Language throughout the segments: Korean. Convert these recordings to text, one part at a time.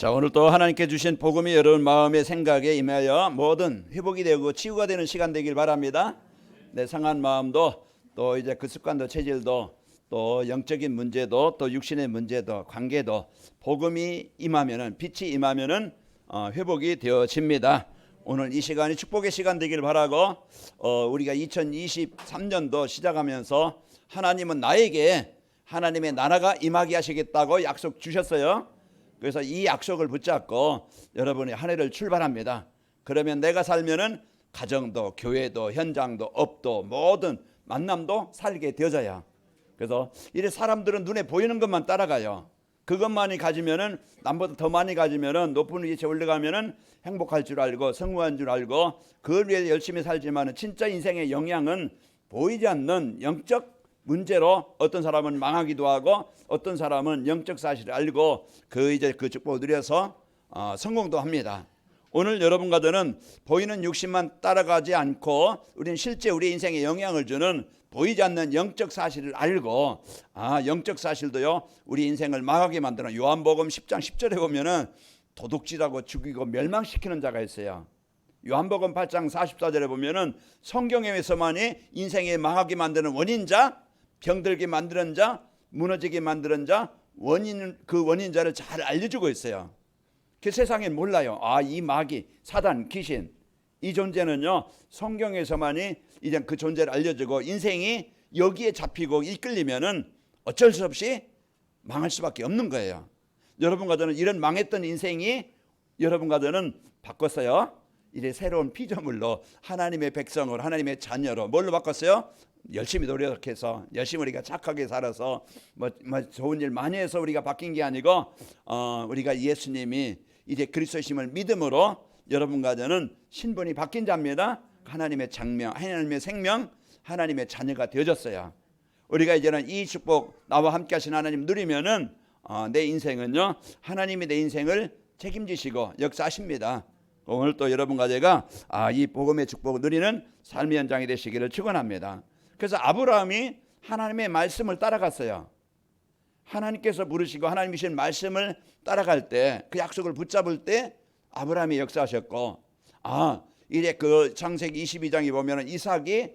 자, 오늘 또 하나님께 주신 복음이 여러분 마음의 생각에 임하여 뭐든 회복이 되고 치유가 되는 시간 되길 바랍니다. 내 상한 마음도 또 이제 그 습관도 체질도 또 영적인 문제도 또 육신의 문제도 관계도 복음이 임하면은 빛이 임하면은 회복이 되어집니다. 오늘 이 시간이 축복의 시간 되길 바라고 우리가 2023년도 시작하면서 하나님은 나에게 하나님의 나라가 임하게 하시겠다고 약속 주셨어요. 그래서 이 약속을 붙잡고 여러분이 한 해를 출발합니다. 그러면 내가 살면은 가정도 교회도 현장도 업도 모든 만남도 살게 되어져야. 그래서 이래 사람들은 눈에 보이는 것만 따라가요. 그것만이 가지면은 남보다 더 많이 가지면은 높은 위치에 올라가면은 행복할 줄 알고 성공한 줄 알고 그걸 위해 열심히 살지만은 진짜 인생의 영향은 보이지 않는 영적 문제로 어떤 사람은 망하기도 하고 어떤 사람은 영적 사실을 알고 그 축복을 누려서 성공도 합니다. 오늘 여러분과 저는 보이는 육신만 따라가지 않고 우리는 실제 우리 인생에 영향을 주는 보이지 않는 영적 사실을 알고 영적 사실도요 우리 인생을 망하게 만드는 요한복음 10장 10절에 보면은 도둑질하고 죽이고 멸망시키는 자가 있어요. 요한복음 8장 44절에 보면은 성경에서만이 인생에 망하게 만드는 원인자, 병들게 만드는 자, 무너지게 만드는 자, 그 원인자를 잘 알려주고 있어요. 그 세상엔 몰라요. 이 마귀, 사단, 귀신 이 존재는요 성경에서만이 이제 그 존재를 알려주고 인생이 여기에 잡히고 이끌리면은 어쩔 수 없이 망할 수밖에 없는 거예요. 여러분과 저는 이런 망했던 인생이 여러분과 저는 바꿨어요. 이제 새로운 피조물로 하나님의 백성으로 하나님의 자녀로 뭘로 바꿨어요? 열심히 노력해서 열심히 우리가 착하게 살아서 뭐 좋은 일 많이 해서 우리가 바뀐 게 아니고 우리가 예수님이 이제 그리스도심을 믿음으로 여러분과 저는 신분이 바뀐 자입니다. 하나님의 장명, 하나님의 생명, 하나님의 자녀가 되어졌어요. 우리가 이제는 이 축복 나와 함께 하신 하나님 누리면은 내 인생은요 하나님이 내 인생을 책임지시고 역사하십니다. 오늘 또 여러분과 제가 이 복음의 축복을 누리는 삶의 현장이 되시기를 축원합니다. 그래서 아브라함이 하나님의 말씀을 따라갔어요. 하나님께서 부르시고 하나님이 주신 말씀을 따라갈 때 그 약속을 붙잡을 때 아브라함이 역사하셨고 이제 그 창세기 22장에 보면은 이삭이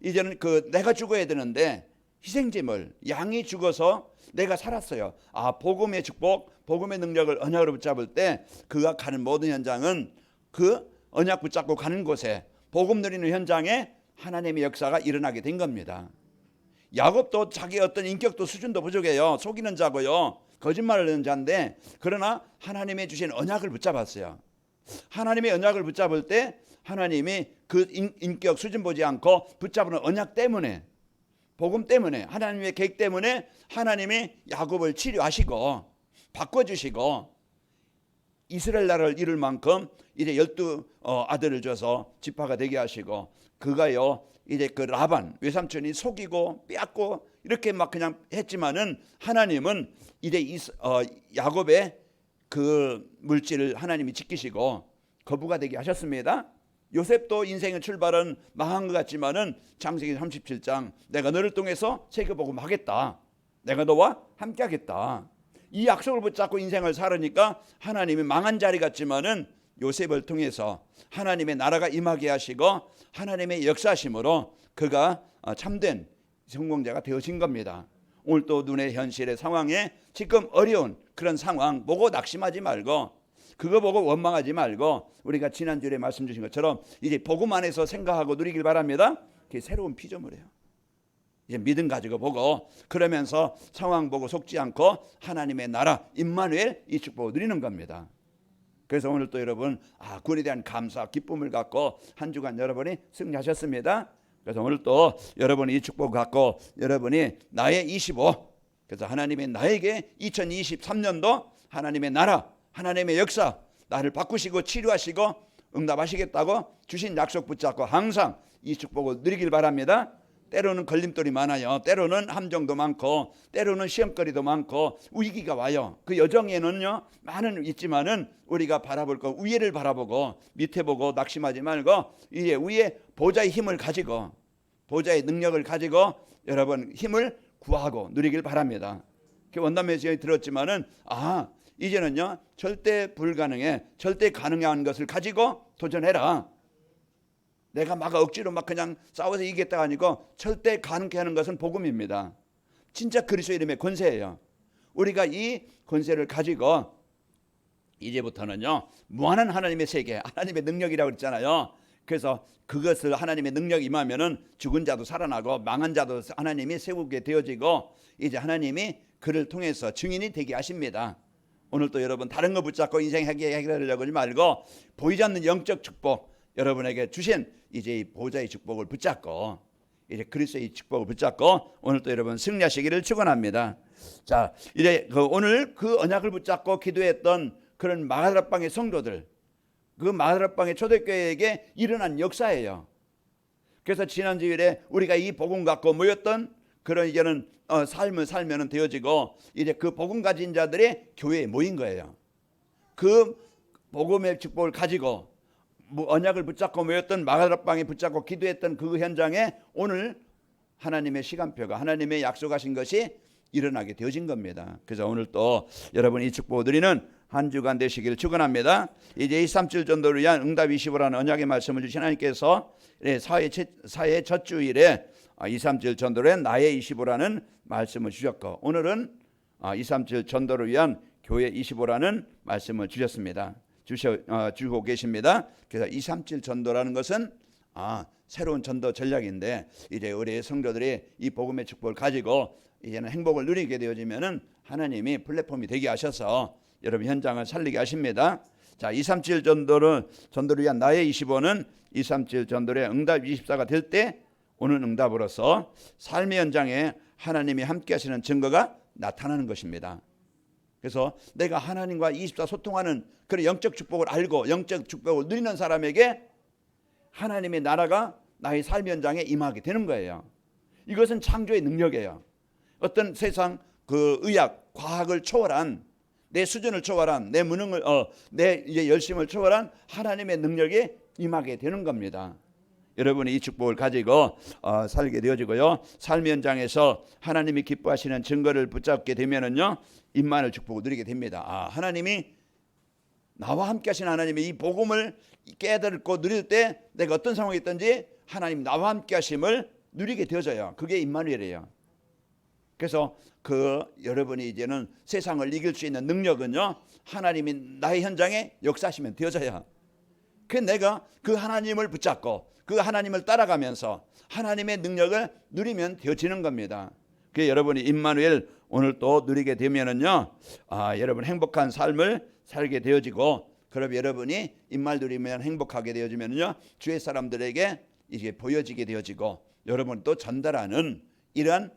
이제는 내가 죽어야 되는데 희생제물 양이 죽어서 내가 살았어요. 복음의 축복, 복음의 능력을 언약으로 붙잡을 때 그가 가는 모든 현장은 그 언약 붙잡고 가는 곳에 복음 누리는 현장에 하나님의 역사가 일어나게 된 겁니다. 야곱도 자기 어떤 인격도 수준도 부족해요. 속이는 자고요. 거짓말을 하는 자인데 그러나 하나님의 주신 언약을 붙잡았어요. 하나님의 언약을 붙잡을 때 하나님이 그 인격 수준 보지 않고 붙잡는 언약 때문에 복음 때문에 하나님의 계획 때문에 하나님이 야곱을 치료하시고 바꿔주시고 이스라엘 나라를 이룰 만큼 이제 12 아들을 줘서 지파가 되게 하시고 그가요 이제 그 라반 외삼촌이 속이고 빼앗고 이렇게 막 그냥 했지만은 하나님은 이제 야곱의 그 물질을 하나님이 지키시고 거부가 되게 하셨습니다. 요셉도 인생의 출발은 망한 것 같지만은 창세기 37장 내가 너를 통해서 세계복음 하겠다. 내가 너와 함께 하겠다. 이 약속을 붙잡고 인생을 살으니까 하나님이 망한 자리 같지만은 요셉을 통해서 하나님의 나라가 임하게 하시고 하나님의 역사심으로 그가 참된 성공자가 되어진 겁니다. 오늘 또 눈의 현실의 상황에 지금 어려운 그런 상황 보고 낙심하지 말고 그거 보고 원망하지 말고 우리가 지난주에 말씀 주신 것처럼 이제 복음 안에서 생각하고 누리길 바랍니다. 그게 새로운 피조물이에요. 이제 믿음 가지고 보고 그러면서 상황 보고 속지 않고 하나님의 나라 임마누엘 이 축복을 누리는 겁니다. 그래서 오늘 또 여러분 구원에 대한 감사 기쁨을 갖고 한 주간 여러분이 승리하셨습니다. 그래서 오늘 또 여러분이 이 축복을 갖고 여러분이 나의 25 그래서 하나님의 나에게 2023년도 하나님의 나라 하나님의 역사 나를 바꾸시고 치료하시고 응답하시겠다고 주신 약속 붙잡고 항상 이 축복을 누리길 바랍니다. 때로는 걸림돌이 많아요. 때로는 함정도 많고 때로는 시험거리도 많고 위기가 와요. 그 여정에는요 많은 있지만은 우리가 바라볼 거 위에를 바라보고 밑에 보고 낙심하지 말고 이제 위에 보좌의 힘을 가지고 보좌의 능력을 가지고 여러분 힘을 구하고 누리길 바랍니다. 원담 메시지 들었지만은 이제는요 절대 불가능해, 절대 가능한 것을 가지고 도전해라. 내가 막 억지로 막 그냥 싸워서 이기겠다가 아니고 절대 가능케 하는 것은 복음입니다. 진짜 그리스도 이름의 권세예요. 우리가 이 권세를 가지고 이제부터는요 무한한 하나님의 세계, 하나님의 능력이라고 그랬잖아요. 그래서 그것을 하나님의 능력이 임하면은 죽은 자도 살아나고 망한 자도 하나님이 세우게 되어지고 이제 하나님이 그를 통해서 증인이 되게 하십니다. 오늘 또 여러분 다른 거 붙잡고 인생 해결하려고 하지 말고 보이지 않는 영적 축복 여러분에게 주신 이제 이 보좌의 축복을 붙잡고 이제 그리스도의 축복을 붙잡고 오늘 또 여러분 승리하시기를 축원합니다. 자, 이제 오늘 그 언약을 붙잡고 기도했던 그런 마가다락방의 성도들, 그 마가다락방의 초대교회에게 일어난 역사예요. 그래서 지난 주일에 우리가 이 복음 갖고 모였던 그런 이제는 삶을 살면 되어지고 이제 그 복음 가진 자들이 교회에 모인 거예요. 그 복음의 축복을 가지고 언약을 붙잡고 모였던 마가다락방에 붙잡고 기도했던 그 현장에 오늘 하나님의 시간표가, 하나님의 약속하신 것이 일어나게 되어진 겁니다. 그래서 오늘 또 여러분 이 축복을 드리는 한 주간 되시기를 축원합니다. 이제 237 전도를 위한 응답 25라는 언약의 말씀을 주신 하나님께서 사회 첫 주일에 237 전도를 나의 25라는 말씀을 주셨고 오늘은 237 전도를 위한 교회 25라는 말씀을 주셨습니다. 주고 계십니다. 그래서 237 전도라는 것은 새로운 전도 전략인데 이제 우리 성도들이 이 복음의 축복을 가지고 이제는 행복을 누리게 되어지면은 하나님이 플랫폼이 되게 하셔서 여러분 현장을 살리게 하십니다. 자, 237 전도를 위한 나의 25는 237 전도의 응답 24가 될 때 오는 응답으로서 삶의 현장에 하나님이 함께 하시는 증거가 나타나는 것입니다. 그래서 내가 하나님과 24 소통하는 그런 영적 축복을 알고 영적 축복을 누리는 사람에게 하나님의 나라가 나의 삶 현장에 임하게 되는 거예요. 이것은 창조의 능력이에요. 어떤 세상 그 의학, 과학을 초월한 내 수준을 초월한 내 무능을 내 이제 열심을 초월한 하나님의 능력이 임하게 되는 겁니다. 여러분이 이 축복을 가지고 살게 되어지고요. 삶 현장에서 하나님이 기뻐하시는 증거를 붙잡게 되면은요, 임만을 축복을 누리게 됩니다. 하나님이 나와 함께 하시는 하나님의 이 복음을 깨닫고 누릴 때 내가 어떤 상황이 있든지 하나님 나와 함께 하심을 누리게 되어져요. 그게 임마누엘이에요. 그래서 여러분이 이제는 세상을 이길 수 있는 능력은요, 하나님이 나의 현장에 역사하시면 되어져요. 내가 그 하나님을 붙잡고 그 하나님을 따라가면서 하나님의 능력을 누리면 되어지는 겁니다. 여러분이 임마누엘 오늘 또 누리게 되면은요, 여러분 행복한 삶을 살게 되어지고, 그럼 여러분이 임말 누리면 행복하게 되어지면요, 주의 사람들에게 이게 보여지게 되어지고, 여러분 또 전달하는 이런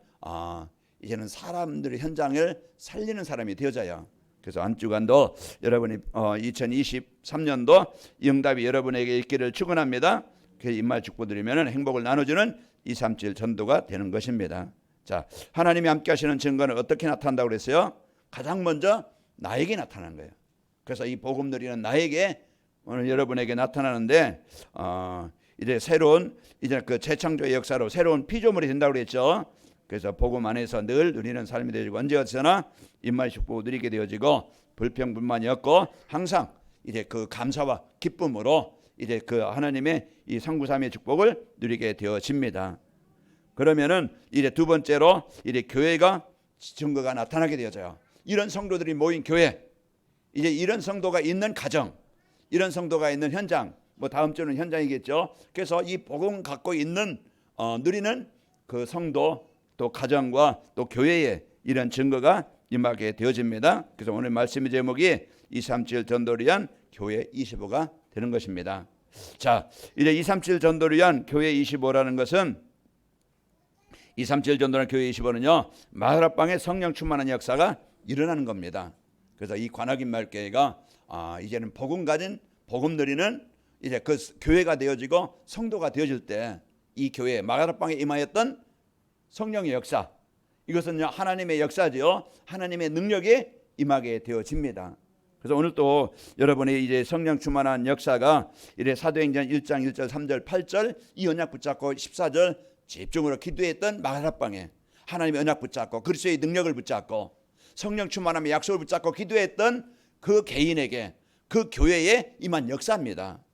이제는 사람들의 현장을 살리는 사람이 되어져요. 그래서 한 주간도 여러분이 2023년도 이 응답이 여러분에게 있기를 축원합니다. 그 임말 축복드리면 행복을 나눠주는 237 전도가 되는 것입니다. 자, 하나님이 함께 하시는 증거는 어떻게 나타난다고 그랬어요? 가장 먼저 나에게 나타나는 거예요. 그래서 이 복음 누리는 나에게 오늘 여러분에게 나타나는데 이제 새로운 이제 그 재창조의 역사로 새로운 피조물이 된다고 그랬죠. 그래서 복음 안에서 늘 누리는 삶이 되어지고 언제 어디서나 임마의 축복을 누리게 되어지고 불평불만이 없고 항상 이제 그 감사와 기쁨으로 이제 그 하나님의 이 성부삼위의 축복을 누리게 되어집니다. 그러면은 이제 두 번째로 이제 교회가 증거가 나타나게 되어져요. 이런 성도들이 모인 교회, 이제 이런 성도가 있는 가정, 이런 성도가 있는 현장, 뭐 다음 주는 현장이겠죠. 그래서 이 복음 갖고 있는 누리는 그 성도 또 가정과 또 교회에 이런 증거가 임하게 되어집니다. 그래서 오늘 말씀의 제목이 237 전도를 위한 교회 25가 되는 것입니다. 자, 이제 237 전도를 위한 교회 25라는 것은 237 전도라는 교회 25는요, 마가다락방에 성령 충만한 역사가 일어나는 겁니다. 그래서 이 관악인마을교회가 이제는 복음 가진 복음 누리는 이제 그 교회가 되어지고 성도가 되어질 때 이 교회 마가다락방에 임하였던 성령의 역사, 이것은요 하나님의 역사지요, 하나님의 능력이 임하게 되어집니다. 그래서 오늘 또 여러분이 이제 성령 충만한 역사가 이제 사도행전 1장 1절 3절 8절 이 언약 붙잡고 14절 집중으로 기도했던 마가다락방에 하나님의 언약 붙잡고 그리스도의 능력을 붙잡고 성령 충만함의 약속을 붙잡고 기도했던 그 개인에게, 그 교회에 임한 역사입니다.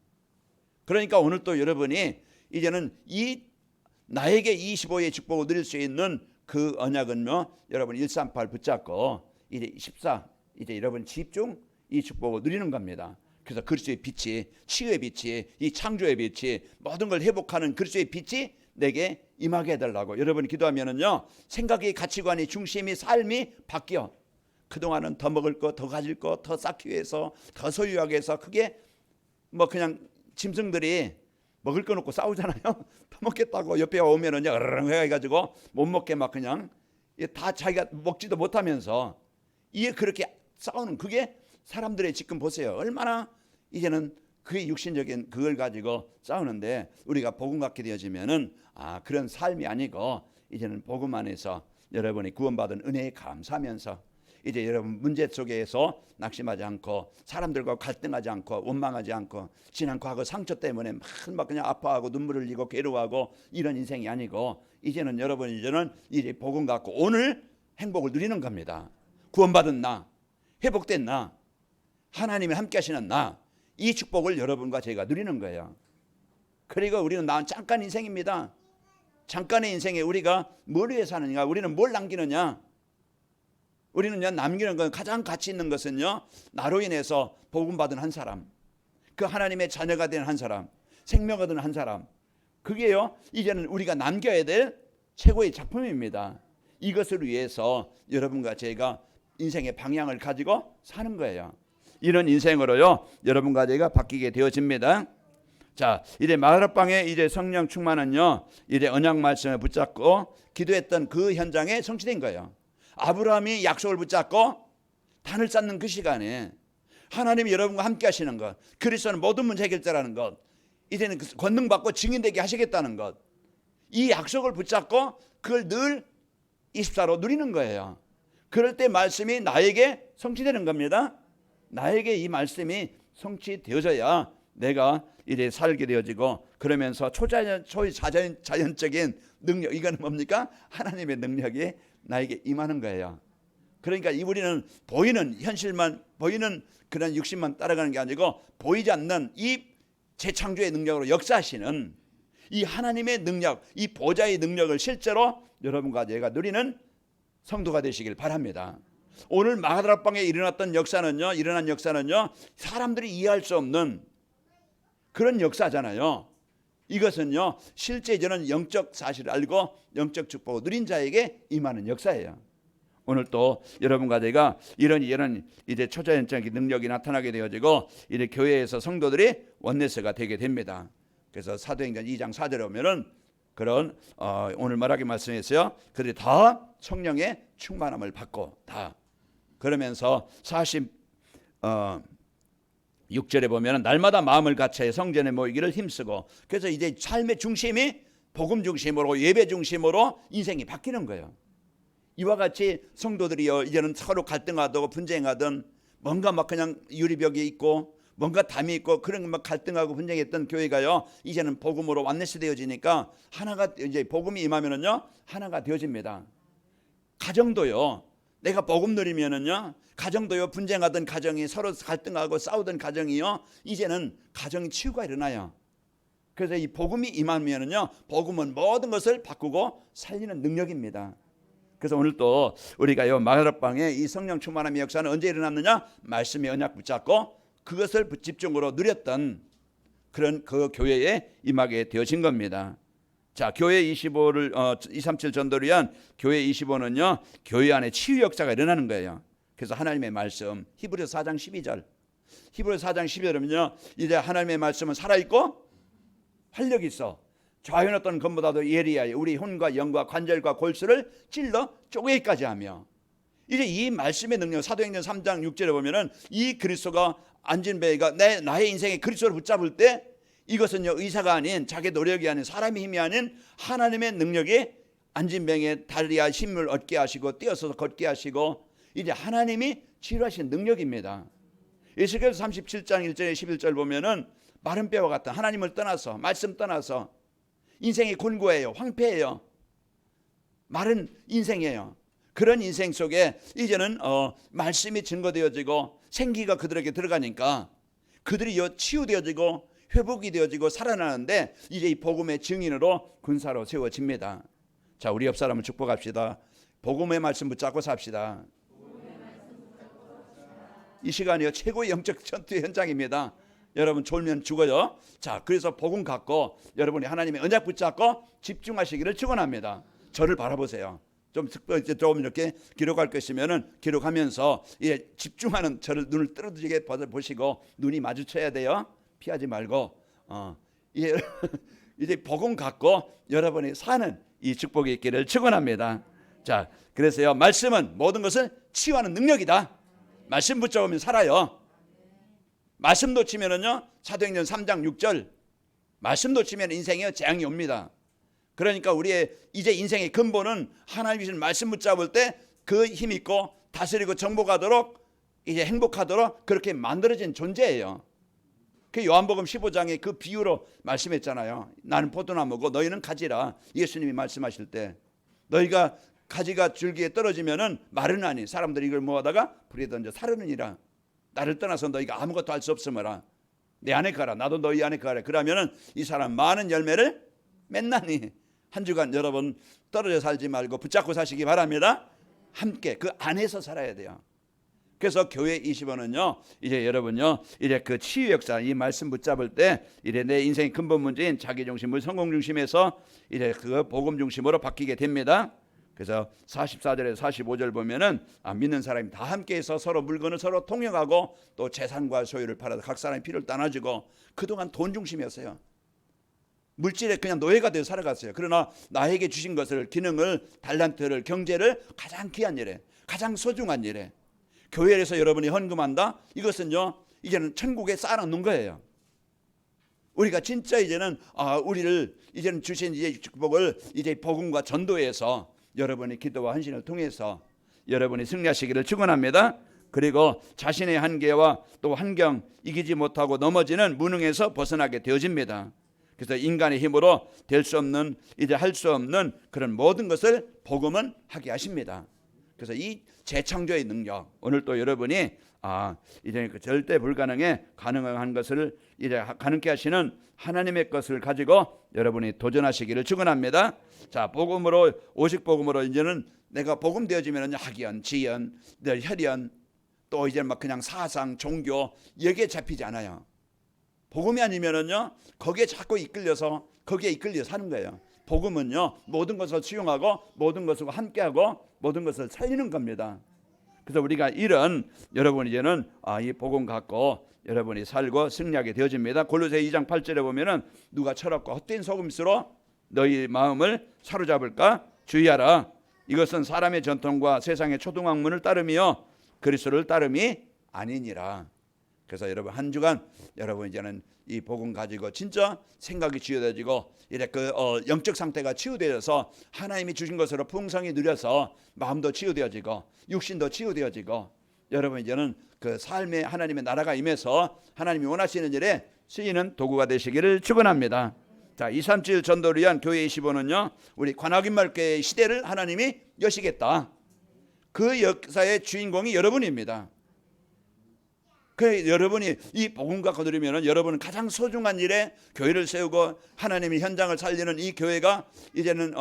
그러니까 오늘 또 여러분이 이제는 이 나에게 25의 축복을 누릴 수 있는 그 언약은요, 여러분 138 붙잡고 이제 14, 이제 여러분 집중 이 축복을 누리는 겁니다. 그래서 그리스도의 빛이, 치유의 빛이, 이 창조의 빛이, 모든 걸 회복하는 그리스도의 빛이 내게 임하게 해달라고 여러분이 기도하면은요, 생각이, 가치관이, 중심이, 삶이 바뀌어. 그동안은 더 먹을 거, 더 가질 거, 더 쌓기 위해서, 더 소유하기 위해서, 그게 뭐 그냥 짐승들이 먹을 거 놓고 싸우잖아요. 더 먹겠다고 옆에 오면은요, 으르렁 해가지고 못 먹게 막 그냥 다 자기가 먹지도 못하면서 이게 그렇게 싸우는, 그게 사람들의 지금 보세요. 얼마나 이제는 그게 육신적인 그걸 가지고 싸우는데, 우리가 복음 갖게 되어지면은 그런 삶이 아니고 이제는 복음 안에서 여러분이 구원받은 은혜에 감사하면서 이제 여러분 문제 속에서 낙심하지 않고 사람들과 갈등하지 않고 원망하지 않고 지난 과거 상처 때문에 막 그냥 아파하고 눈물을 흘리고 괴로워하고 이런 인생이 아니고, 이제는 여러분 이제 복음 갖고 오늘 행복을 누리는 겁니다. 구원받은 나, 회복된 나, 하나님이 함께 하시는 나, 이 축복을 여러분과 제가 누리는 거예요. 그리고 우리는 잠깐 인생입니다. 잠깐의 인생에 우리가 뭘 위해 사느냐, 우리는 뭘 남기느냐. 우리는요, 남기는 건, 가장 가치 있는 것은요, 나로 인해서 복음 받은 한 사람, 그 하나님의 자녀가 된 한 사람, 생명을 얻은 한 사람, 그게요 이제는 우리가 남겨야 될 최고의 작품입니다. 이것을 위해서 여러분과 제가 인생의 방향을 가지고 사는 거예요. 이런 인생으로요 여러분과 제가 바뀌게 되어집니다. 자, 이제 마가다락방에 이제 성령 충만은요, 이제 언약 말씀을 붙잡고 기도했던 그 현장에 성취된 거예요. 아브라함이 약속을 붙잡고 단을 쌓는 그 시간에 하나님이 여러분과 함께 하시는 것, 그리스도는 모든 문제 해결자라는 것, 이제는 권능 받고 증인되게 하시겠다는 것, 이 약속을 붙잡고 그걸 늘 24로 누리는 거예요. 그럴 때 말씀이 나에게 성취되는 겁니다. 나에게 이 말씀이 성취되어져야 내가 이제 살게 되어지고, 그러면서 초자연적인 능력, 이건 뭡니까? 하나님의 능력이 나에게 임하는 거예요. 그러니까 우리는 보이는 현실만, 보이는 그런 육신만 따라가는 게 아니고, 보이지 않는 이 재창조의 능력으로 역사하시는 이 하나님의 능력, 이 보좌의 능력을 실제로 여러분과 제가 누리는 성도가 되시길 바랍니다. 오늘 마가다락방에 일어난 역사는요 사람들이 이해할 수 없는 그런 역사잖아요. 이것은요 실제 저는 영적 사실을 알고 영적 축복을 누린 자에게 임하는 역사예요. 오늘 또 여러분과 제가 이런 이제 초자연적인 능력이 나타나게 되어지고, 이제 교회에서 성도들이 원내스가 되게 됩니다. 그래서 사도행전 2장 4절에 보면은 그런 오늘 말하기 말씀했어요. 그들이 다 성령의 충만함을 받고, 다 그러면서 46절에 보면 날마다 마음을 같이 성전에 모이기를 힘쓰고, 그래서 이제 삶의 중심이 복음 중심으로, 예배 중심으로 인생이 바뀌는 거예요. 이와 같이 성도들이요 이제는 서로 갈등하고 분쟁하던, 뭔가 막 그냥 유리벽이 있고 뭔가 담이 있고 그런 막 갈등하고 분쟁했던 교회가요 이제는 복음으로 완네스 되어지니까 하나가, 이제 복음이 임하면은요 하나가 되어집니다. 가정도요, 내가 복음 누리면은요 가정도요, 분쟁하던 가정이 서로 갈등하고 싸우던 가정이요 이제는 가정이 치유가 일어나요. 그래서 이 복음이 임하면은요 복음은 모든 것을 바꾸고 살리는 능력입니다. 그래서 오늘 또 우리가요 마가다락방에 이 성령 충만함의 역사는 언제 일어났느냐? 말씀의 언약 붙잡고 그것을 집중으로 누렸던 그런 그 교회에 임하게 되어진 겁니다. 자, 교회 25를 237 전도를 위한 교회 25는요 교회 안에 치유 역사가 일어나는 거예요. 그래서 하나님의 말씀, 히브리서 4장 12절, 히브리서 4장 12절은요 이제 하나님의 말씀은 살아있고 활력이 있어 좌우의 어떤 것보다도 예리하여 우리 혼과 영과 관절과 골수를 찔러 쪼개기까지 하며, 이제 이 말씀의 능력, 사도행전 3장 6절에 보면은 이 그리스도가 앉은 배가 나의 인생에 그리스도를 붙잡을 때, 이것은요 의사가 아닌, 자기 노력이 아닌, 사람의 힘이 아닌 하나님의 능력이 앉은 병에 다리와 힘을 얻게 하시고 뛰어서서 걷게 하시고, 이제 하나님이 치료하신 능력입니다. 에스겔서 37장 1절에 11절 보면은 마른 뼈와 같은, 하나님을 떠나서, 말씀 떠나서 인생이 곤고해요, 황폐해요, 마른 인생이에요. 그런 인생 속에 이제는 말씀이 증거되어지고 생기가 그들에게 들어가니까 그들이 치유되어지고 회복이 되어지고 살아나는데 이제 이 복음의 증인으로 군사로 세워집니다. 자, 우리 옆 사람을 축복합시다. 복음의 말씀 붙잡고 삽시다. 이 시간이요 최고의 영적 전투의 현장입니다. 여러분 졸면 죽어요. 자, 그래서 복음 갖고 여러분이 하나님의 언약 붙잡고 집중하시기를 축원합니다. 저를 바라보세요. 좀 이렇게 기록할 것이면은 기록하면서 집중하는 저를 눈을 뜨러지게 보시고 눈이 마주쳐야 돼요. 피하지 말고 이제 복음 갖고 여러분이 사는 이 축복이 있기를 축원합니다. 자, 그래서요 말씀은 모든 것을 치유하는 능력이다. 말씀 붙잡으면 살아요. 말씀 놓치면은요 사도행전 3장 6절 말씀 놓치면 인생에 재앙이 옵니다. 그러니까 우리의 이제 인생의 근본은 하나님 주신 말씀 붙잡을 때 그 힘 있고 다스리고 정복하도록 이제 행복하도록 그렇게 만들어진 존재예요. 그 요한복음 15장에 그 비유로 말씀했잖아요. 나는 포도나무고 너희는 가지라. 예수님이 말씀하실 때 너희가 가지가 줄기에 떨어지면은 마르나니 사람들이 이걸 모아다가 불에 던져 사르느니라. 나를 떠나서 너희가 아무것도 할 수 없으므라. 내 안에 가라. 나도 너희 안에 가라. 그러면은 이 사람 많은 열매를 맺나니. 한 주간 여러분 떨어져 살지 말고 붙잡고 사시기 바랍니다. 함께 그 안에서 살아야 돼요. 그래서 교회 20원은요 이제 여러분요 이제 그 치유 역사 이 말씀 붙잡을 때 이제 내 인생의 근본 문제인 자기 중심을 성공 중심에서 이제 그 복음 중심으로 바뀌게 됩니다. 그래서 44절에서 45절 보면은 믿는 사람이 다 함께해서 서로 물건을 서로 통용하고 또 재산과 소유를 팔아서 각 사람의 필요를 나눠주고 그동안 돈 중심이었어요. 물질에 그냥 노예가 되어 살아갔어요. 그러나 나에게 주신 것을 기능을 달란트를 경제를 가장 귀한 일에 가장 소중한 일에 교회에서 여러분이 헌금한다. 이것은요 이제는 천국에 쌓아놓는 거예요. 우리가 진짜 이제는 우리를 이제는 주신 이제 축복을 이제 복음과 전도에서 여러분의 기도와 헌신을 통해서 여러분이 승리하시기를 축원합니다. 그리고 자신의 한계와 또 환경 이기지 못하고 넘어지는 무능에서 벗어나게 되어집니다. 그래서 인간의 힘으로 될 수 없는 이제 할 수 없는 그런 모든 것을 복음은 하게 하십니다. 그래서 이 재창조의 능력 오늘 또 여러분이 이제 그 절대 불가능에 가능한 것을 이제 가능케 하시는 하나님의 것을 가지고 여러분이 도전하시기를 축원합니다. 자, 복음으로 오직 복음으로 이제는 내가 복음 되어지면은 학연, 지연, 혈연 또 이제 막 그냥 사상, 종교 여기에 잡히지 않아요. 복음이 아니면은요 거기에 자꾸 이끌려서 거기에 이끌려 사는 거예요. 복음은요 모든 것을 수용하고 모든 것과 함께하고 모든 것을 살리는 겁니다. 그래서 우리가 이런 여러분 이제는 이 복음 갖고 여러분이 살고 승리하게 되어집니다. 골로새 2장 8절에 보면은 누가 철없고 헛된 속임수로 너희 마음을 사로잡을까 주의하라. 이것은 사람의 전통과 세상의 초등학문을 따르며 그리스도를 따름이 아니니라. 그래서 여러분 한 주간 여러분 이제는 이 복음 가지고 진짜 생각이 치유되어지고 이래 그 영적 상태가 치유되어서 하나님이 주신 것으로 풍성히 누려서 마음도 치유되어지고 육신도 치유되어지고 여러분 이제는 그 삶에 하나님의 나라가 임해서 하나님이 원하시는 일에 쓰이는 도구가 되시기를 축원합니다. 자, 237 전도를 위한 교회 25는요 우리 관악인말교회의 시대를 하나님이 여시겠다. 그 역사의 주인공이 여러분입니다. 여러분이 이 복음 갖고 누리면 여러분은 가장 소중한 일에 교회를 세우고 하나님의 현장을 살리는 이 교회가 이제는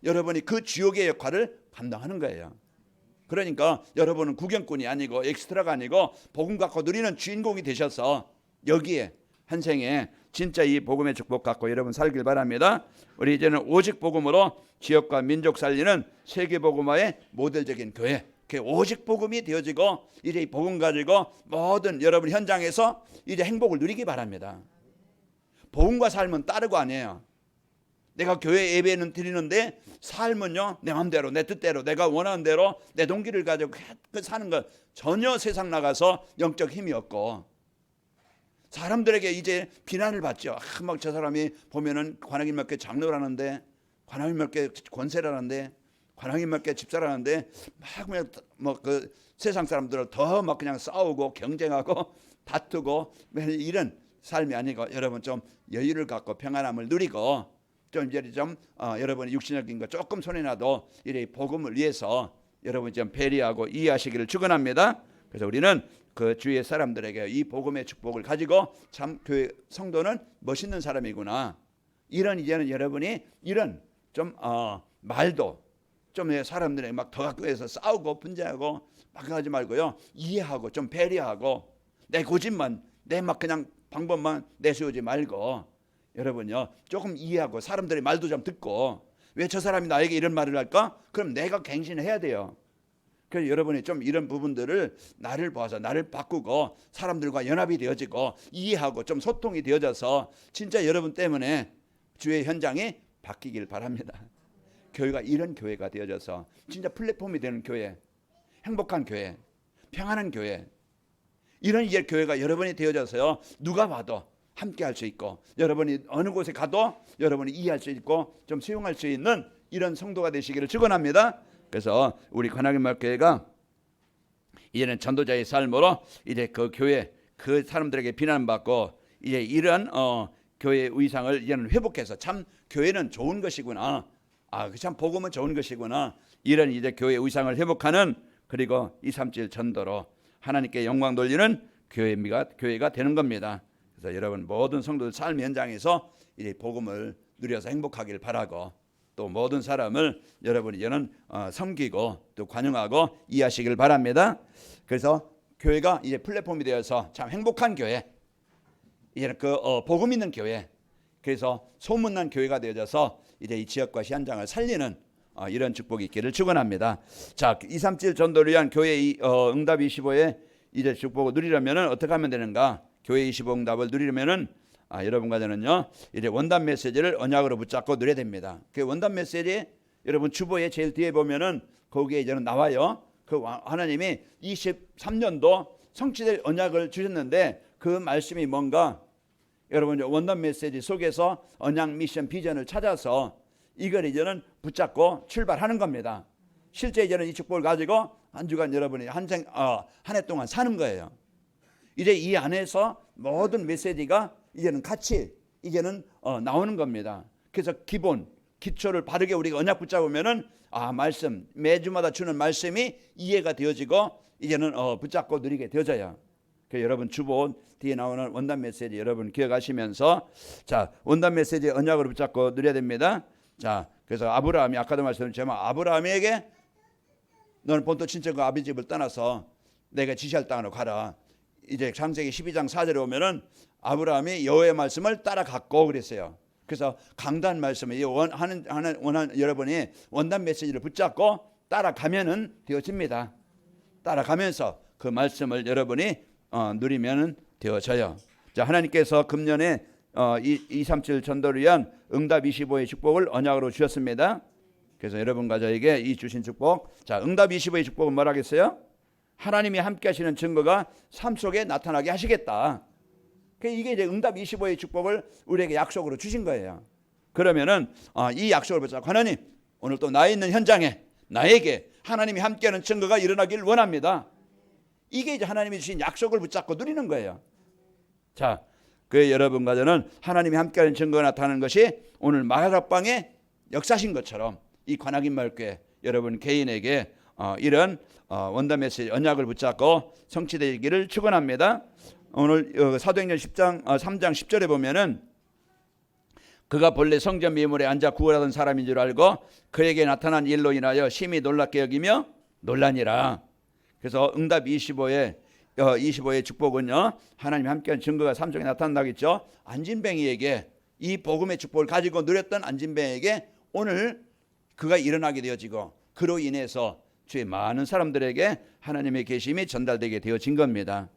여러분이 그 주역의 역할을 감당하는 거예요. 그러니까 여러분은 구경꾼이 아니고 엑스트라가 아니고 복음 갖고 누리는 주인공이 되셔서 여기에 한 생에 진짜 이 복음의 축복 갖고 여러분 살길 바랍니다. 우리 이제는 오직 복음으로 지역과 민족 살리는 세계 복음화의 모델적인 교회 오직 복음이 되어지고 이제 이 복음 가지고 모든 여러분 현장에서 이제 행복을 누리기 바랍니다. 복음과 삶은 따르고 아니에요. 내가 교회 예배는 드리는데 삶은요 내 마음대로 내 뜻대로 내가 원하는 대로 내 동기를 가지고 사는 것 전혀 세상 나가서 영적 힘이 없고 사람들에게 이제 비난을 받죠. 막 저 사람이 보면은 관악인말교회 장로라는데 관악인말교회 권세라는데 관악인말교회 집사라는데 막 그 세상 사람들을 더 막 그냥 싸우고 경쟁하고 다투고 이런 삶이 아니고 여러분 좀 여유를 갖고 평안함을 누리고 좀 이제 좀 여러분의 육신적인 거 조금 손해나도 이래 복음을 위해서 여러분 좀 배려하고 이해하시기를 축원합니다. 그래서 우리는 그 주위의 사람들에게 이 복음의 축복을 가지고 참 교회 성도는 멋있는 사람이구나. 이런 이제는 여러분이 이런 좀 말도 좀 사람들에게 막 더 가까이서 싸우고 분쟁하고 막 하지 말고요. 이해하고 좀 배려하고 내 고집만 내 막 그냥 방법만 내세우지 말고 여러분요 조금 이해하고 사람들의 말도 좀 듣고 왜 저 사람이 나에게 이런 말을 할까? 그럼 내가 갱신해야 돼요. 그래서 여러분이 좀 이런 부분들을 나를 봐서 나를 바꾸고 사람들과 연합이 되어지고 이해하고 좀 소통이 되어져서 진짜 여러분 때문에 주의 현장이 바뀌길 바랍니다. 교회가 이런 교회가 되어져서 진짜 플랫폼이 되는 교회, 행복한 교회, 평안한 교회, 이런 이제 교회가 여러분이 되어져서요 누가 봐도 함께 할 수 있고 여러분이 어느 곳에 가도 여러분이 이해할 수 있고 좀 수용할 수 있는 이런 성도가 되시기를 축원합니다. 그래서 우리 관악인마을교회가 이제는 전도자의 삶으로 이제 그 교회 그 사람들에게 비난받고 이제 이런 교회의 위상을 이제는 회복해서 참 교회는 좋은 것이구나. 참 복음은 좋은 것이구나. 이런 이제 교회의 위상을 회복하는 그리고 237 전도로 하나님께 영광 돌리는 교회가 되는 겁니다. 그래서 여러분 모든 성도들 삶 현장에서 이 복음을 누려서 행복하길 바라고 또 모든 사람을 여러분이 이제는 섬기고 또 관용하고 이해하시길 바랍니다. 그래서 교회가 이제 플랫폼이 되어서 참 행복한 교회, 이제는 그 복음 있는 교회, 그래서 소문난 교회가 되어져서 이제 이 지역과 현장을 살리는 이런 축복이 있기를 축원합니다. 자, 237 전도를 위한 교회 응답 25의 이제 축복을 누리려면은 어떻게 하면 되는가? 교회 25 응답을 누리려면은 여러분과 저는요 이제 원단 메시지를 언약으로 붙잡고 누려야 됩니다. 그 원단 메시지 여러분 주보에 제일 뒤에 보면은 거기에 이제는 나와요. 그 하나님이 23년도 성취될 언약을 주셨는데 그 말씀이 뭔가 여러분 원단 메시지 속에서 언약 미션 비전을 찾아서 이걸 이제는 붙잡고 출발하는 겁니다. 실제 이제는 이 축복을 가지고 한 주간 여러분이 한 해 동안 사는 거예요. 이제 이 안에서 모든 메시지가 이제는 같이 이제는 나오는 겁니다. 그래서 기초를 바르게 우리가 언약 붙잡으면은 말씀 매주마다 주는 말씀이 이해가 되어지고 이제는 붙잡고 누리게 되어져요. 그 여러분 주보 뒤에 나오는 원단 메시지 여러분 기억하시면서 자 원단 메시지 언약으로 붙잡고 누려야 됩니다. 자 그래서 아브라함이 아까도 말씀드렸지만 아브라함에게 너는 본토 친척과 아비 집을 떠나서 내가 지시할 땅으로 가라. 이제 창세기 12장 4절에 오면은 아브라함이 여호와의 말씀을 따라갔고 그랬어요. 그래서 강단 말씀을 원하는 여러분이 원단 메시지를 붙잡고 따라가면은 되어집니다. 따라가면서 그 말씀을 여러분이 누리면 되어져요. 자 하나님께서 금년에 237 전도를 위한 응답 25의 축복을 언약으로 주셨습니다. 그래서 여러분과 저에게 이 주신 축복, 자 응답 25의 축복은 뭐라 하겠어요? 하나님이 함께 하시는 증거가 삶 속에 나타나게 하시겠다. 이게 이제 응답 25의 축복을 우리에게 약속으로 주신 거예요. 그러면은 이 약속을 붙잡고 하나님 오늘 또 나 있는 현장에 나에게 하나님이 함께하는 증거가 일어나길 원합니다. 이게 이제 하나님이 주신 약속을 붙잡고 누리는 거예요. 자, 그 여러분과 저는 하나님이 함께하는 증거가 나타나는 것이 오늘 마가락방에 역사신 것처럼 이 관악인마을교회 여러분 개인에게 이런 원단 메시지 언약을 붙잡고 성취되기를 축원합니다. 오늘 사도행전 3장 10절에 보면은 그가 본래 성전 미물에 앉아 구걸하던 사람인 줄 알고 그에게 나타난 일로 인하여 심히 놀랍게 여기며 놀라니라. 그래서 응답 25의 축복은요 하나님 함께한 증거가 삶 속에 나타난다겠죠. 안진뱅이에게 이 복음의 축복을 가지고 누렸던 안진뱅이에게 오늘 그가 일어나게 되어지고 그로 인해서 주의 많은 사람들에게 하나님의 계심이 전달되게 되어진 겁니다.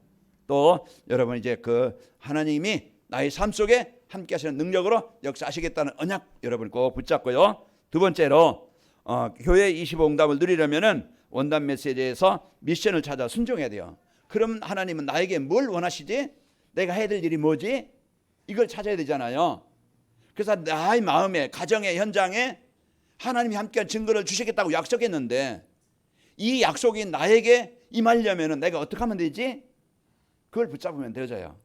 또 여러분 이제 그 하나님이 나의 삶 속에 함께 하시는 능력으로 역사하시겠다는 언약 여러분 꼭 붙잡고요. 두 번째로 교회 25응답을 누리려면은 원단 메시지에서 미션을 찾아 순종해야 돼요. 그럼 하나님은 나에게 뭘 원하시지? 내가 해야 될 일이 뭐지? 이걸 찾아야 되잖아요. 그래서 나의 마음에 가정의 현장에 하나님이 함께한 증거를 주시겠다고 약속했는데 이 약속이 나에게 임하려면 내가 어떻게 하면 되지? 그걸 붙잡으면 되어져요.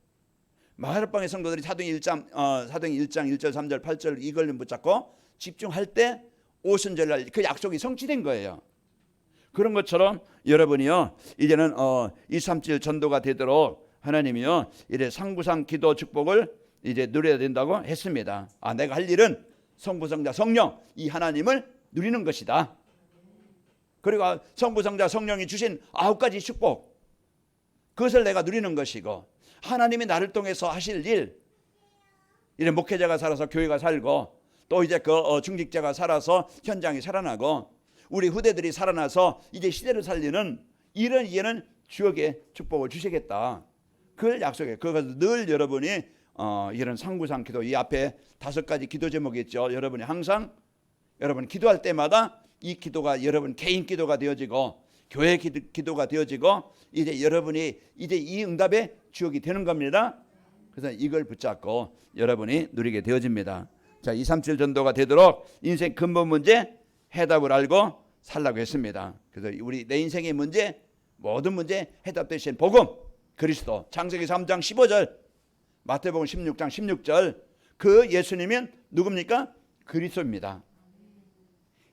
마가락방의 성도들이 사도행 1장 1절 3절 8절 이걸 붙잡고 집중할 때 오순절날 그 약속이 성취된 거예요. 그런 것처럼 여러분이요 이제는 237 전도가 되도록 하나님이요 이제 상부상 기도 축복을 이제 누려야 된다고 했습니다. 내가 할 일은 성부성자 성령 이 하나님을 누리는 것이다. 그리고 성부성자 성령이 주신 9가지 축복 그것을 내가 누리는 것이고 하나님이 나를 통해서 하실 일 이제 목회자가 살아서 교회가 살고 또 이제 중직자가 살아서 현장이 살아나고 우리 후대들이 살아나서 이제 시대를 살리는 이런 이제는 주역의 축복을 주시겠다. 그걸 약속해. 그것을 늘 여러분이 이런 상부상 기도 이 앞에 5가지 기도 제목이 있죠. 여러분이 항상 여러분 기도할 때마다 이 기도가 여러분 개인 기도가 되어지고 교회 기도가 되어지고 이제 여러분이 이제 이 응답의 주역이 되는 겁니다. 그래서 이걸 붙잡고 여러분이 누리게 되어집니다. 자, 237 전도가 되도록 인생 근본 문제 해답을 알고 살라고 했습니다. 그래서 내 인생의 문제 모든 문제 해답 되신 복음 그리스도 창세기 3장 15절 마태복음 16장 16절 그 예수님은 누굽니까? 그리스도입니다.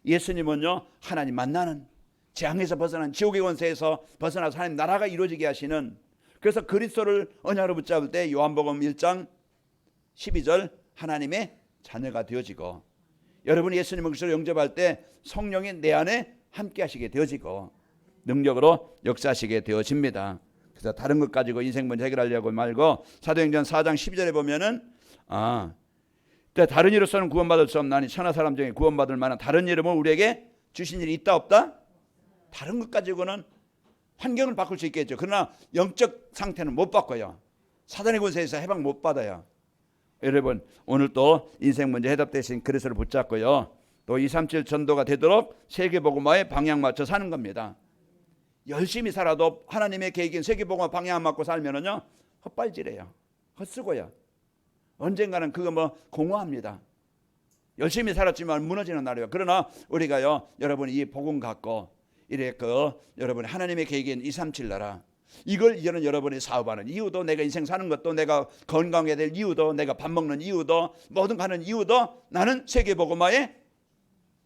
예수님은요 하나님 만나는 재앙에서 벗어난 지옥의 권세에서 벗어나서 하나님 나라가 이루어지게 하시는 그래서 그리스도를 언약으로 붙잡을 때 요한복음 1장 12절 하나님의 자녀가 되어지고 여러분이 예수님을 그리스도로 영접할 때 성령이 내 안에 함께 하시게 되어지고 능력으로 역사하시게 되어집니다. 그래서 다른 것 가지고 인생 문제 해결하려고 말고 사도행전 4장 12절에 보면은 다른 이로서는 구원받을 수 없나니 천하 사람 중에 구원받을 만한 다른 이름을 우리에게 주신 일이 있다 없다? 다른 것 가지고는 환경을 바꿀 수 있겠죠. 그러나 영적 상태는 못 바꿔요. 사단의 권세에서 해방 못 받아요. 여러분 오늘 또 인생 문제 해답되신 그리스도를 붙잡고요. 또 237 전도가 되도록 세계복음화에 방향 맞춰 사는 겁니다. 열심히 살아도 하나님의 계획인 세계복음화 방향 안 맞고 살면은요 헛발질해요. 헛쓰고요. 언젠가는 그거 공허합니다. 열심히 살았지만 무너지는 날이에요. 그러나 우리가요 여러분이 이 복음 갖고 이래 여러분 하나님의 계획인 237 나라 이걸 이제는 여러분이 사업하는 이유도 내가 인생 사는 것도 내가 건강해야 될 이유도 내가 밥 먹는 이유도 뭐든 가는 이유도 나는 세계복음화의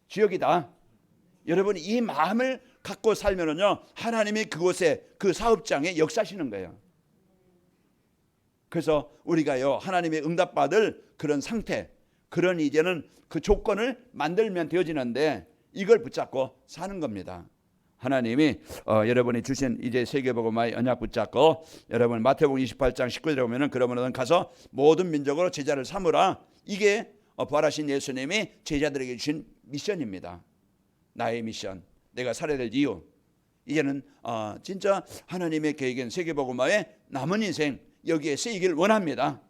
주역이다. 여러분이 이 마음을 갖고 살면은요 하나님이 그곳에 그 사업장에 역사하시는 거예요. 그래서 우리가요 하나님의 응답받을 그런 상태 그런 이제는 그 조건을 만들면 되어지는데 이걸 붙잡고 사는 겁니다. 하나님이 여러분이 주신 이제 세계복음화의 언약 붙잡고 여러분 마태복음 28장 19절에 보면은 그러면은 가서 모든 민족으로 제자를 삼으라. 이게 부활하신 예수님이 제자들에게 주신 미션입니다. 나의 미션 내가 살아야 될 이유 이제는 진짜 하나님의 계획인 세계복음화의 남은 인생 여기에 쓰이길 원합니다.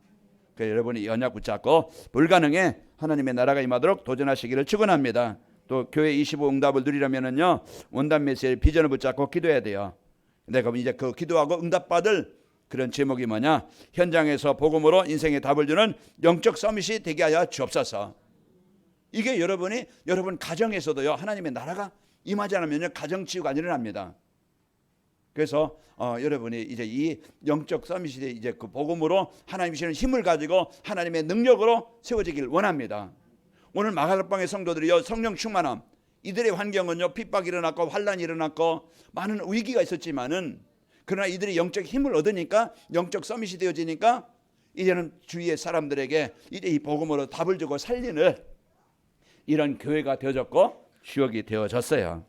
그래서 여러분이 이 언약 붙잡고 불가능에 하나님의 나라가 임하도록 도전하시기를 축원합니다. 또 교회 25 응답을 누리려면은요 원단 메시지의 비전을 붙잡고 기도해야 돼요. 내가 이제 그 기도하고 응답받을 그런 제목이 뭐냐? 현장에서 복음으로 인생의 답을 주는 영적 서밋이 되게 하여 주옵소서. 이게 여러분 가정에서도요 하나님의 나라가 임하지 않으면요 가정 치유가 안 일어납니다. 그래서 여러분이 이제 이 영적 서밋이 이제 그 복음으로 하나님 주시는 힘을 가지고 하나님의 능력으로 세워지길 원합니다. 오늘 마가다방의 성도들이요 성령 충만함 이들의 환경은요 핍박이 일어났고 환란이 일어났고 많은 위기가 있었지만은 그러나 이들이 영적 힘을 얻으니까 영적 서밋이 되어지니까 이제는 주위의 사람들에게 이제 이 복음으로 답을 주고 살리는 이런 교회가 되어졌고 주역이 되어졌어요.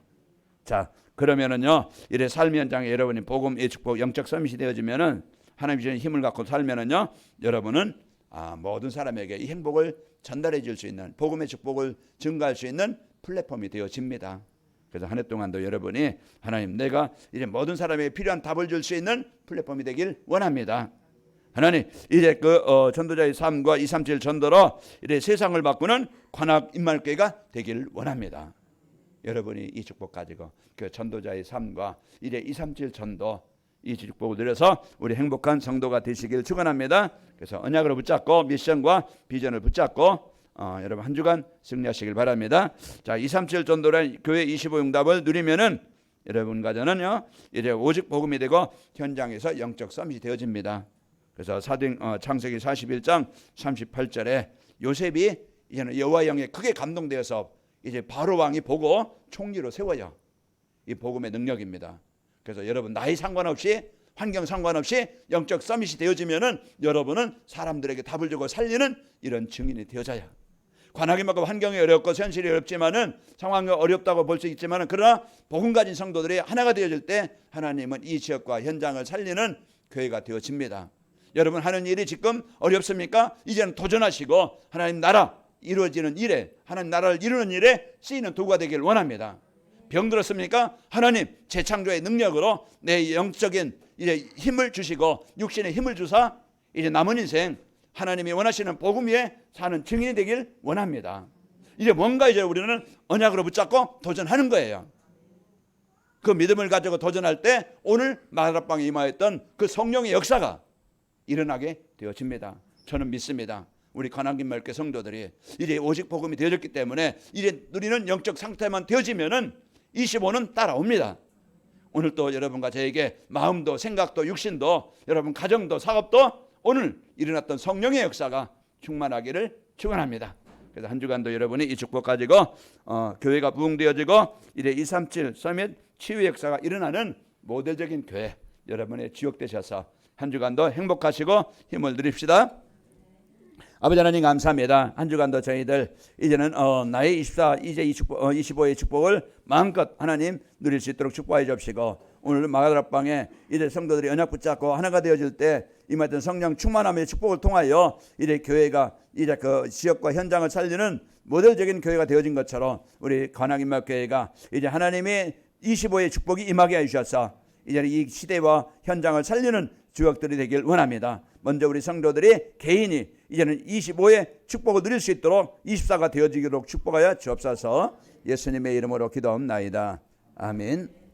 자 그러면은요 이래 삶 현장에 여러분이 복음의 축복 영적 서밋이 되어지면은 하나님 주시는 힘을 갖고 살면은요 여러분은 모든 사람에게 이 행복을 전달해 줄 수 있는 복음의 축복을 증가할 수 있는 플랫폼이 되어집니다. 그래서 한 해 동안도 여러분이 하나님 내가 이제 모든 사람에게 필요한 답을 줄 수 있는 플랫폼이 되길 원합니다. 하나님 이제 그 전도자의 삶과 237 전도로 이제 세상을 바꾸는 관악 임말교회가 되길 원합니다. 여러분이 이 축복 가지고 그 전도자의 삶과 이제 237 전도 이 축복을 누려서 우리 행복한 성도가 되시길 축원합니다. 그래서 언약으로 붙잡고 미션과 비전을 붙잡고 여러분 한 주간 승리하시길 바랍니다. 자, 237 전도란 교회 25 응답을 누리면은 여러분과 저는요 이제 오직 복음이 되고 현장에서 영적 서밋이 되어집니다. 그래서 창세기 41장 38절에 요셉이 이제는 여호와 영에 크게 감동되어서 이제 바로 왕이 보고 총리로 세워요. 이 복음의 능력입니다. 그래서 여러분 나이 상관없이 환경 상관없이 영적 서밋이 되어지면은 여러분은 사람들에게 답을 주고 살리는 이런 증인이 되어져야. 관하기 만큼 환경이 어렵고 현실이 어렵지만은 상황이 어렵다고 볼 수 있지만은 그러나 복음 가진 성도들이 하나가 되어질 때 하나님은 이 지역과 현장을 살리는 교회가 되어집니다. 여러분 하는 일이 지금 어렵습니까? 이제는 도전하시고 하나님 나라 이루어지는 일에 하나님 나라를 이루는 일에 쓰이는 도구가 되길 원합니다. 병들었습니까? 하나님 재창조의 능력으로 내 영적인 이제 힘을 주시고 육신의 힘을 주사 이제 남은 인생 하나님이 원하시는 복음 위에 사는 증인이 되길 원합니다. 이제 뭔가 이제 우리는 언약으로 붙잡고 도전하는 거예요. 그 믿음을 가지고 도전할 때 오늘 마가다락방에 임하였던 그 성령의 역사가 일어나게 되어집니다. 저는 믿습니다. 우리 관악인말교 성도들이 이제 오직 복음이 되어졌기 때문에 이제 누리는 영적 상태만 되어지면은 25는 따라옵니다. 오늘 또 여러분과 저에게 마음도 생각도 육신도 여러분 가정도 사업도 오늘 일어났던 성령의 역사가 충만하기를 축원합니다. 그래서 한 주간도 여러분이 이 축복 가지고 교회가 부흥되어지고 이제 237 서밋 치유 역사가 일어나는 모델적인 교회 여러분의 지역 되셔서 한 주간도 행복하시고 힘을 누립시다. 아버지 하나님 감사합니다. 한 주간도 저희들 이제는 나의 24 이제 25의 축복을 마음껏 하나님 누릴 수 있도록 축복해 주시고 오늘 마가다락방에 이제 성도들이 언약 붙잡고 하나가 되어질 때 임했던 성령 충만함의 축복을 통하여 이제 교회가 이제 그 지역과 현장을 살리는 모델적인 교회가 되어진 것처럼 우리 관악인말교회가 이제 하나님의 25의 축복이 임하게 해주셔서 이제 이 시대와 현장을 살리는 주역들이 되길 원합니다. 먼저 우리 성도들이 개인이 이제는 25의 축복을 누릴 수 있도록 24가 되어지도록 축복하여 주옵소서. 예수님의 이름으로 기도합나이다. 아멘.